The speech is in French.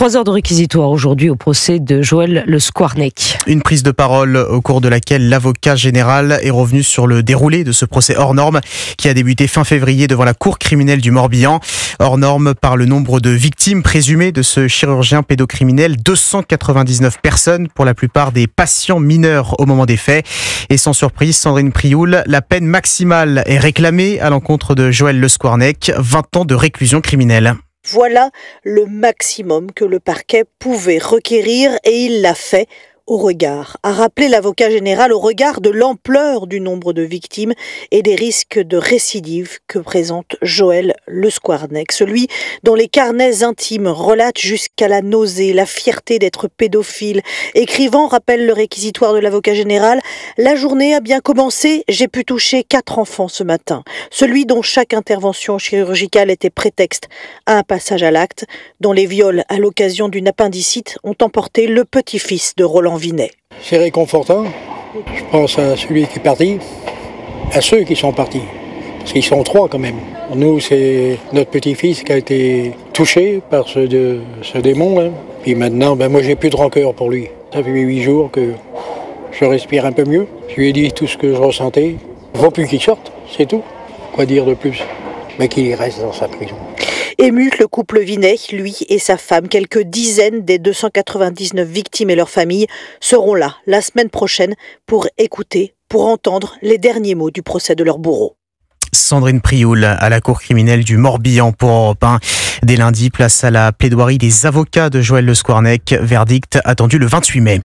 3 heures de réquisitoire aujourd'hui au procès de Joël Le Squarnec. Une prise de parole au cours de laquelle l'avocat général est revenu sur le déroulé de ce procès hors norme qui a débuté fin février devant la cour criminelle du Morbihan. Hors norme par le nombre de victimes présumées de ce chirurgien pédocriminel, 299 personnes, pour la plupart des patients mineurs au moment des faits. Et sans surprise, Sandrine Prioul, la peine maximale est réclamée à l'encontre de Joël Le Squarnec, 20 ans de réclusion criminelle. Voilà le maximum que le parquet pouvait requérir et il l'a fait a rappelé l'avocat général, au regard de l'ampleur du nombre de victimes et des risques de récidive que présente Joël Le Squarnec, celui dont les carnets intimes relatent jusqu'à la nausée, la fierté d'être pédophile. Écrivant, rappelle le réquisitoire de l'avocat général, la journée a bien commencé, j'ai pu toucher 4 enfants ce matin. Celui dont chaque intervention chirurgicale était prétexte à un passage à l'acte, dont les viols à l'occasion d'une appendicite ont emporté le petit-fils de Roland Vinet. C'est réconfortant. Je pense à celui qui est parti, à ceux qui sont partis. Parce qu'ils sont 3 quand même. Nous, c'est notre petit-fils qui a été touché par ce démon. Hein. Puis maintenant, moi, j'ai plus de rancœur pour lui. Ça fait 8 jours que je respire un peu mieux. Je lui ai dit tout ce que je ressentais. Il ne faut plus qu'il sorte, c'est tout. Quoi dire de plus? Mais qu'il reste dans sa prison. Ému, le couple Vinet, lui et sa femme, quelques dizaines des 299 victimes et leurs familles seront là la semaine prochaine pour écouter, pour entendre les derniers mots du procès de leur bourreau. Sandrine Prioul à la cour criminelle du Morbihan pour Europe 1. Dès lundi, place à la plaidoirie des avocats de Joël Le Squarnec. Verdict attendu le 28 mai.